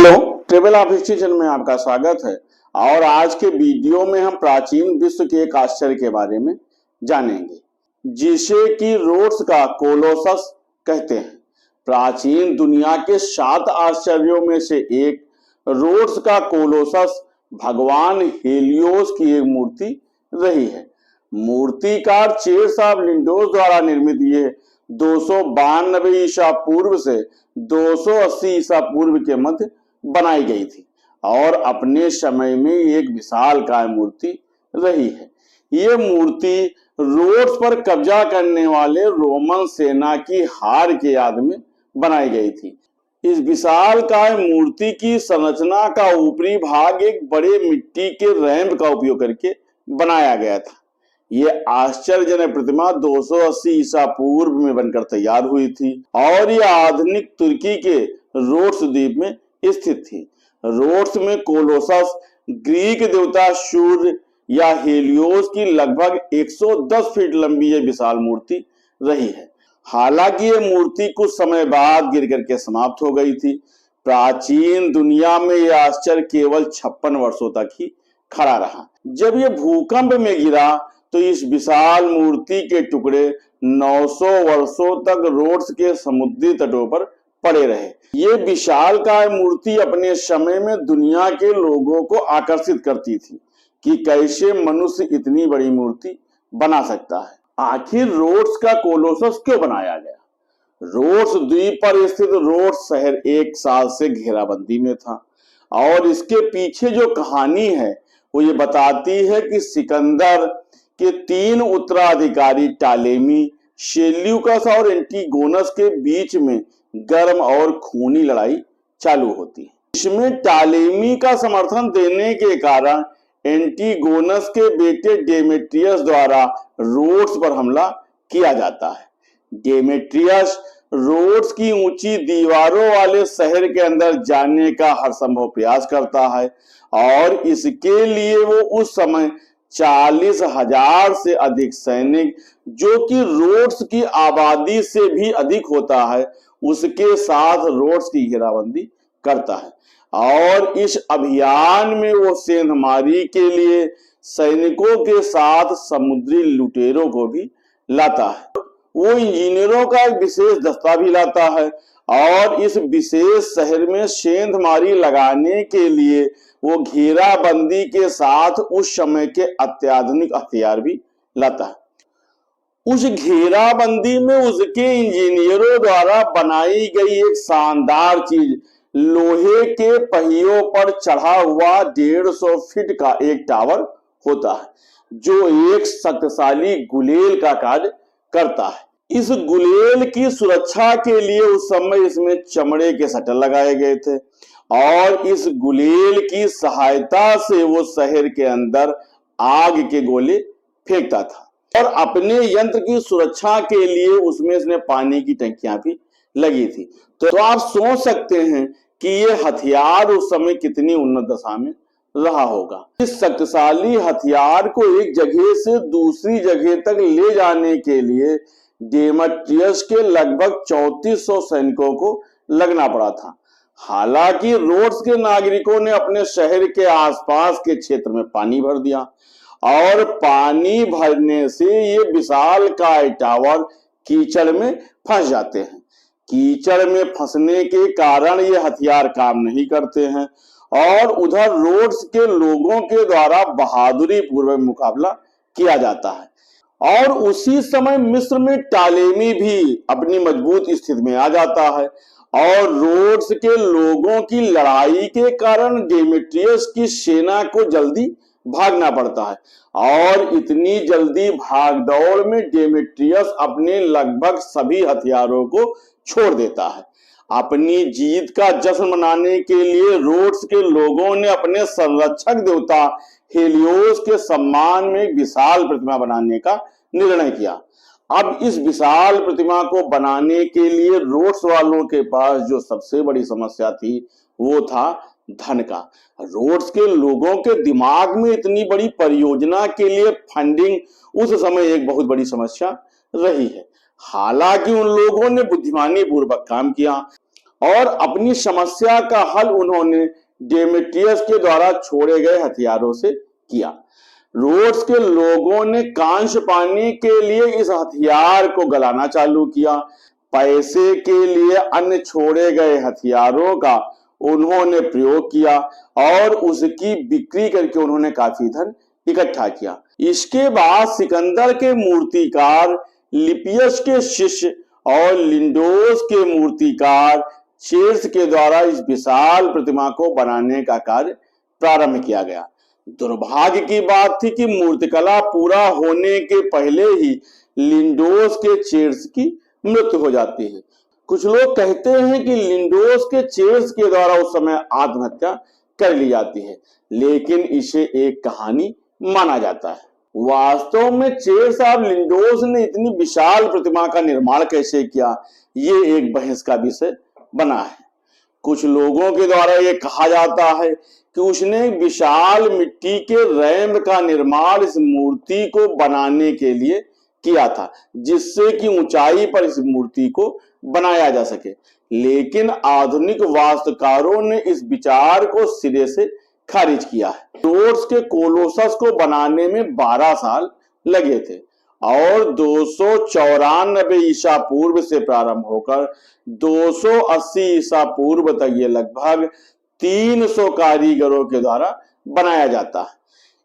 Hello, travel of history channel में आपका स्वागत है। और आज के वीडियो में हम प्राचीन विश्व के एक आश्चर्य के बारे में जानेंगे, जिसे कि रोड्स का कोलोसस कहते हैं। प्राचीन दुनिया के 7 आश्चर्यों में से एक रोड्स का कोलोसस भगवान हेलियोस की एक मूर्ति रही है। मूर्तिकार चेर्स ऑफ लिंडोस द्वारा निर्मित ये 292 ईसा पूर्व से 280 ईसा पूर्व के मध्य बनाई गई थी और अपने समय में एक विशालकाय मूर्ति रही है। ये मूर्ति रोड्स पर कब्जा करने वाले रोमन सेना की हार के याद में बनाई गई थी। इस विशालकाय मूर्ति की संरचना का ऊपरी भाग एक बड़े मिट्टी के रैंप का उपयोग करके बनाया गया था। यह आश्चर्यजनक प्रतिमा 280 ईसा पूर्व में बनकर तैयार हुई थी और यह आधुनिक तुर्की के रोड्स द्वीप में स्थित थी। रोड्स में कोलोसस ग्रीक देवता सूर्य या हेलियोस की लगभग 110 फीट लंबी यह विशाल मूर्ति रही है। हालांकि यह मूर्ति कुछ समय बाद गिर करके समाप्त हो गई थी। प्राचीन दुनिया में यह आश्चर्य केवल 56 वर्षों तक ही खड़ा रहा। जब यह भूकंप में गिरा तो इस विशाल मूर्ति के टुकड़े 900 वर्षों तक रोड्स के समुद्री तटों पर पड़े रहे। ये विशालकाय मूर्ति अपने समय में दुनिया के लोगों को आकर्षित करती थी कि कैसे मनुष्य इतनी बड़ी मूर्ति बना सकता है। आखिर रोड्स का कोलोसस क्यों बनाया गया? रोड्स द्वीप पर स्थित रोड्स शहर 1 साल से घेराबंदी में था और इसके पीछे जो कहानी है वो ये बताती है कि सिकंदर के 3 उत्तराधिकारी टालेमी, सेल्यूकस और एंटीगोनस के बीच में गर्म और खूनी लड़ाई चालू होती है। इसमें टालेमी का समर्थन देने के कारण एंटीगोनस के बेटे डेमेट्रियस द्वारा रोड्स पर हमला किया जाता है। डेमेट्रियस रोड्स की ऊंची दीवारों वाले शहर के अंदर जाने का हर संभव प्रयास करता है और इसके लिए वो उस समय 40,000 से अधिक सैनिक, जो कि रोड्स की आबादी से भी अधिक होता है, उसके साथ रोड्स की घेराबंदी करता है। और इस अभियान में वो सेंधमारी के लिए सैनिकों के साथ समुद्री लुटेरों को भी लाता है। वो इंजीनियरों का एक विशेष दस्ता भी लाता है और इस विशेष शहर में सेंधमारी लगाने के लिए वो घेराबंदी के साथ उस समय के अत्याधुनिक हथियार भी लाता है। उस घेराबंदी में उसके इंजीनियरों द्वारा बनाई गई एक शानदार चीज लोहे के पहियों पर चढ़ा हुआ 150 फीट का एक टावर होता है, जो एक शक्तिशाली गुलेल का कार्य करता है। इस गुलेल की सुरक्षा के लिए उस समय इसमें चमड़े के शटर लगाए गए थे और इस गुलेल की सहायता से वो शहर के अंदर आग के गोले फेंकता था और अपने यंत्र की सुरक्षा के लिए उसमें इसने पानी की टंकियां भी लगी थी। तो आप सोच सकते हैं कि ये हथियार उस समय कितनी उन्नत दशा में रहा होगा। इस शक्तिशाली हथियार को एक जगह से दूसरी जगह तक ले जाने के लिए डेमेट्रियस के लगभग 3400 सैनिकों को लगना पड़ा था। हालांकि रोड्स के नागरिकों ने अपने शहर के आसपास के क्षेत्र में पानी भर दिया और पानी भरने से ये विशालकाय टावर कीचड़ में फंस जाते हैं। कीचड़ में फंसने के कारण ये हथियार काम नहीं करते हैं और उधर रोड्स के लोगों के द्वारा बहादुरी पूर्वक मुकाबला किया जाता है। और उसी समय मिस्र में टालेमी भी अपनी मजबूत स्थिति में आ जाता है और रोड्स के लोगों की लड़ाई के कारण डेमेट्रियस की सेना को जल्दी भागना पड़ता है और इतनी जल्दी भागदौड़ में डेमेट्रियस अपने लगभग सभी हथियारों को छोड़ देता है। अपनी जीत का जश्न मनाने के लिए रोड्स के लोगों ने अपने संरक्षक देवता हेलियोस के सम्मान में एक विशाल प्रतिमा बनाने का निर्णय किया। अब इस विशाल प्रतिमा को बनाने के लिए रोड्स वालों के पास जो सबसे बड़ी समस्या थी वो था धन का। रोड्स के लोगों के दिमाग में इतनी बड़ी परियोजना के लिए फंडिंग उस समय एक बहुत बड़ी समस्या रही है। हालांकि उन लोगों ने बुद्धिमानी पूर्वक काम किया और अपनी समस्या का हल उन्होंने डेमेट्रियस के द्वारा छोड़े गए हथियारों से किया। रोड्स के लोगों ने कांस्य पाने के लिए इस हथियार को गलाना चालू किया। पैसे के लिए अन्य छोड़े गए हथियारों का उन्होंने प्रयोग किया और उसकी बिक्री करके उन्होंने काफी धन इकट्ठा किया। इसके बाद सिकंदर के मूर्तिकार लिपियस के शिष्य और लिंडोस के मूर्तिकार चेर्स के द्वारा इस विशाल प्रतिमा को बनाने का कार्य प्रारंभ किया गया। दुर्भाग्य की बात थी कि मूर्तिकला पूरा होने के पहले ही लिंडोस के चेर्स की मृत्यु हो जाती है। कुछ लोग कहते हैं कि लिंडोस के चेर्स के द्वारा उस समय आत्महत्या कर ली जाती है, लेकिन इसे एक कहानी माना जाता है। वास्तव में चेर्स ऑफ लिंडोस ने इतनी विशाल प्रतिमा का निर्माण कैसे किया, ये एक बहस का विषय बना है। कुछ लोगों के द्वारा यह कहा जाता है कि उसने विशाल मिट्टी के रैंप का निर्माण इस मूर्ति को बनाने के लिए किया था, जिससे कि ऊंचाई पर इस मूर्ति को बनाया जा सके। लेकिन आधुनिक वास्तुकारों ने इस विचार को सिरे से खारिज किया है। रोड्स के कोलोसस को बनाने में 12 साल लगे थे और 294 ईसा पूर्व से प्रारंभ होकर 280 ईसा पूर्व तक ये लगभग 300 कारीगरों के द्वारा बनाया जाता है।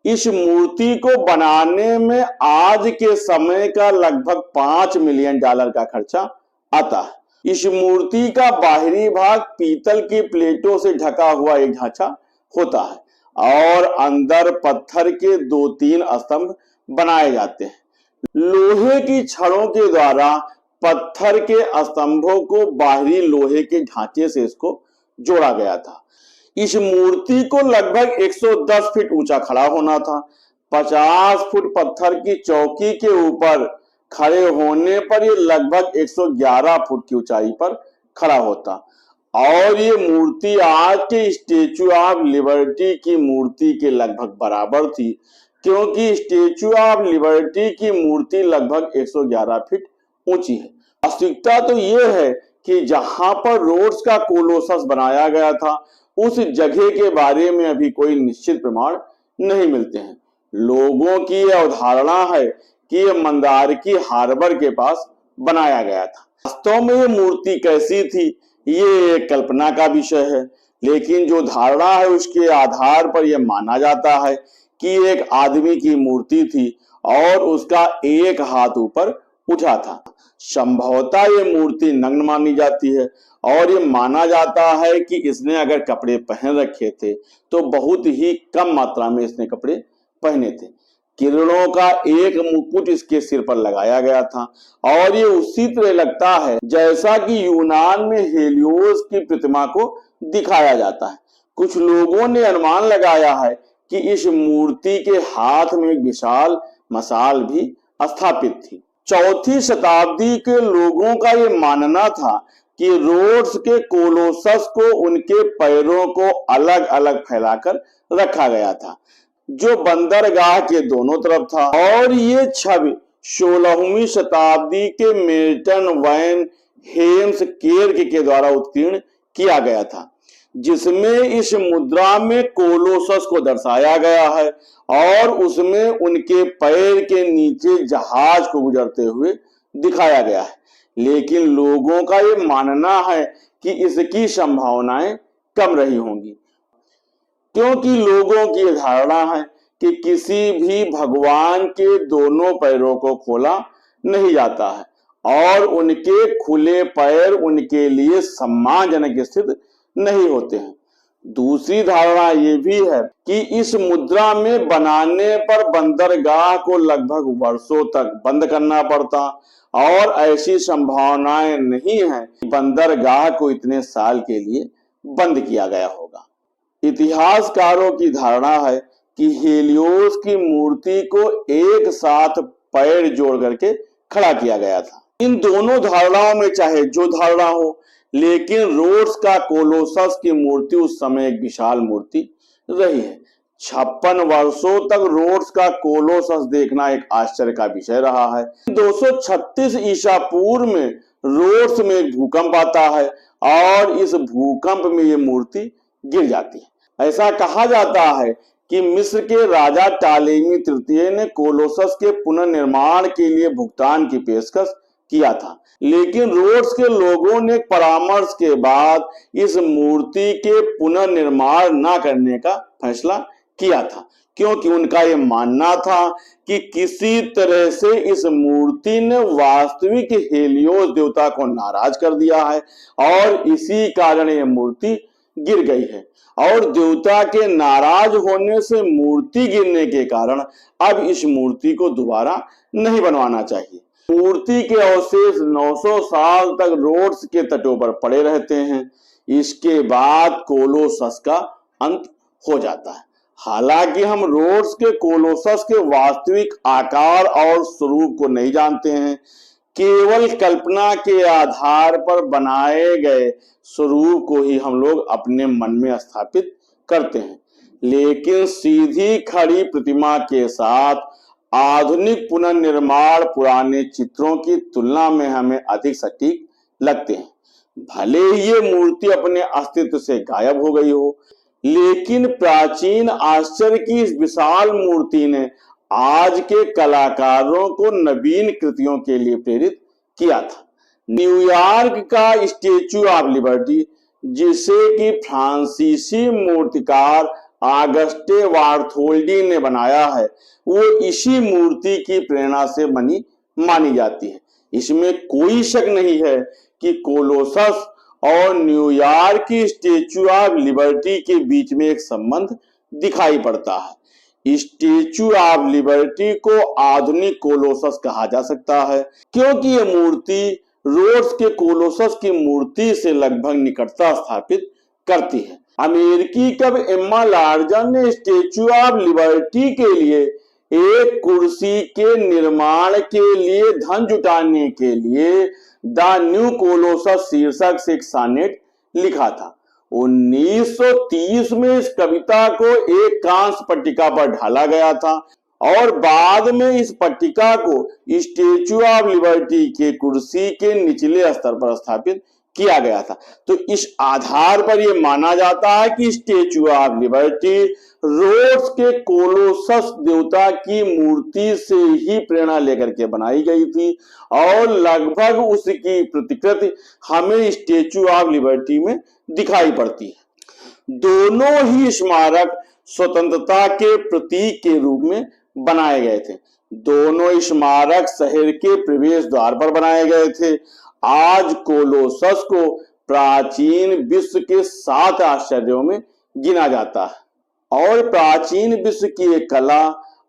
इस मूर्ति को बनाने में आज के समय का लगभग $5 मिलियन का खर्चा आता है। इस मूर्ति का बाहरी भाग पीतल की प्लेटों से ढका हुआ एक ढांचा होता है और अंदर पत्थर के 2-3 स्तंभ बनाए जाते हैं। लोहे की छड़ों के द्वारा पत्थर के स्तंभों को बाहरी लोहे के ढांचे से इसको जोड़ा गया था। इस मूर्ति को लगभग 110 फीट ऊंचा खड़ा होना था। 50 फुट पत्थर की चौकी के ऊपर खड़े होने पर यह लगभग 111 फुट की ऊंचाई पर खड़ा होता और ये मूर्ति आज के स्टेच्यू ऑफ लिबर्टी की मूर्ति के लगभग बराबर थी, क्योंकि स्टेच्यू ऑफ लिबर्टी की मूर्ति लगभग 111 फीट ऊंची है। वास्तविकता तो यह है कि जहां पर रोड्स का कोलोसस बनाया गया था उस जगह के बारे में अभी कोई निश्चित प्रमाण नहीं मिलते हैं। लोगों की यह अवधारणा है कि यह मंदारकी हार्बर के पास बनाया गया था। वास्तव में यह मूर्ति कैसी थी ये एक कल्पना का विषय है, लेकिन जो धारणा है उसके आधार पर यह माना जाता है कि एक आदमी की मूर्ति थी और उसका एक हाथ ऊपर उठा था। संभवतः ये मूर्ति नग्न मानी जाती है और ये माना जाता है कि इसने अगर कपड़े पहन रखे थे तो बहुत ही कम मात्रा में इसने कपड़े पहने थे। किरणों का एक मुकुट इसके सिर पर लगाया गया था और ये उसी तरह लगता है जैसा कि यूनान में हेलियोस की प्रतिमा को दिखाया जाता है। कुछ लोगों ने अनुमान लगाया है कि इस मूर्ति के हाथ में एक विशाल मशाल भी स्थापित थी। 4वीं शताब्दी के लोगों का यह मानना था कि रोड्स के कोलोसस को उनके पैरों को अलग अलग फैलाकर रखा गया था, जो बंदरगाह के दोनों तरफ था, और ये छवि 16वीं शताब्दी के मेल्टन वैन हेम्स केर्क के द्वारा उत्कीर्ण किया गया था, जिसमें इस मुद्रा में कोलोसस को दर्शाया गया है और उसमें उनके पैर के नीचे जहाज को गुजरते हुए दिखाया गया है। लेकिन लोगों का यह मानना है कि इसकी संभावनाएं कम रही होंगी, क्योंकि लोगों की धारणा है कि किसी भी भगवान के दोनों पैरों को खोला नहीं जाता है और उनके खुले पैर उनके लिए सम्मानजनक स्थित नहीं होते हैं। दूसरी धारणा ये भी है कि इस मुद्रा में बनाने पर बंदरगाह को लगभग वर्षों तक बंद करना पड़ता और ऐसी संभावनाएं नहीं है कि बंदरगाह को इतने साल के लिए बंद किया गया होगा। इतिहासकारों की धारणा है कि हेलियोस की मूर्ति को एक साथ पैर जोड़ करके खड़ा किया गया था। इन दोनों धारणाओं में चाहे जो धारणा हो, लेकिन रोड्स का कोलोसस की मूर्ति उस समय एक विशाल मूर्ति रही है। 56 वर्षों तक रोड्स का कोलोसस देखना एक आश्चर्य का विषय रहा है। 236 ईसा पूर्व में रोड्स में भूकंप आता है और इस भूकंप में ये मूर्ति गिर जाती है। ऐसा कहा जाता है कि मिस्र के राजा टालेमी तृतीय ने कोलोसस के पुनर्निर्माण के लिए भुगतान की पेशकश किया था, लेकिन रोड्स के लोगों ने परामर्श के बाद इस मूर्ति के पुनर्निर्माण न करने का फैसला किया था, क्योंकि उनका यह मानना था कि किसी तरह से इस मूर्ति ने वास्तविक हेलियोस देवता को नाराज कर दिया है और इसी कारण यह मूर्ति गिर गई है। और देवता के नाराज होने से मूर्ति गिरने के कारण अब इस मूर्ति को दोबारा नहीं बनवाना चाहिए। मूर्ति के अवशेष 900 साल तक रोड्स के तटों पर पड़े रहते हैं। इसके बाद कोलोसस का अंत हो जाता है। हालांकि हम रोड्स के कोलोसस के वास्तविक आकार और स्वरूप को नहीं जानते हैं, केवल कल्पना के आधार पर बनाए गए स्वरूप को ही हम लोग अपने मन में स्थापित करते हैं। लेकिन सीधी खड़ी प्रतिमा के साथ आधुनिक पुनर्निर्माण पुराने चित्रों की तुलना में हमें अधिक सटीक लगते हैं। भले ही ये मूर्ति अपने अस्तित्व से गायब हो गई हो, लेकिन प्राचीन आश्चर्य की इस विशाल मूर्ति ने आज के कलाकारों को नवीन कृतियों के लिए प्रेरित किया था। न्यूयॉर्क का स्टैच्यू ऑफ लिबर्टी, जिसे कि फ्रांसीसी मूर्तिकार आगस्टे बार्थोल्डी ने बनाया है, वो इसी मूर्ति की प्रेरणा से बनी मानी जाती है। इसमें कोई शक नहीं है कि कोलोसस और न्यूयॉर्क की स्टैच्यू ऑफ लिबर्टी के बीच में एक संबंध दिखाई पड़ता है। स्टैच्यू ऑफ लिबर्टी को आधुनिक कोलोसस कहा जा सकता है, क्योंकि यह मूर्ति रोड्स के कोलोसस की मूर्ति से लगभग निकटता स्थापित करती है। अमेरिकी कवि एम्मा लार्जन ने स्टैच्यू ऑफ लिबर्टी के लिए एक कुर्सी के निर्माण के लिए धन जुटाने के लिए द न्यू कोलोसस शीर्षक से एक सानेट लिखा था। 1930 में इस कविता को एक कांस्य पट्टिका पर ढाला गया था और बाद में इस पट्टिका को स्टैच्यू ऑफ लिबर्टी के कुर्सी के निचले स्तर पर स्थापित किया गया था। तो इस आधार पर यह माना जाता है कि स्टैच्यू ऑफ लिबर्टी रोड्स के कोलोसस देवता की मूर्ति से ही प्रेरणा लेकर के बनाई गई थी और लगभग उसकी प्रतिकृति हमें स्टैच्यू ऑफ लिबर्टी में दिखाई पड़ती है। दोनों ही स्मारक स्वतंत्रता के प्रतीक के रूप में बनाए गए थे। दोनों स्मारक शहर के प्रवेश द्वार पर बनाए गए थे। आज कोलोसस को प्राचीन विश्व के 7 आश्चर्यों में गिना जाता है और प्राचीन विश्व की एक कला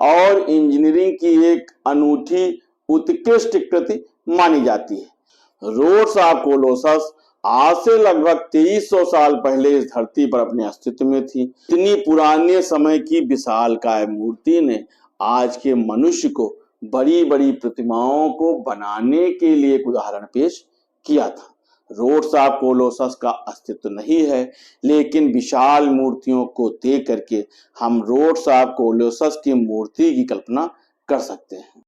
और इंजीनियरिंग की एक अनूठी उत्कृष्ट कृति मानी जाती है। रोड्स ऑफ कोलोसस आज से लगभग 2300 साल पहले इस धरती पर अपने अस्तित्व में थी। इतनी पुराने समय की विशालकाय मूर्ति ने आज के मनुष्य को बड़ी बड़ी प्रतिमाओं को बनाने के लिए एक उदाहरण पेश किया था। रोड्स ऑफ कोलोसस का अस्तित्व नहीं है, लेकिन विशाल मूर्तियों को देख करके हम रोड्स ऑफ कोलोसस की मूर्ति की कल्पना कर सकते हैं।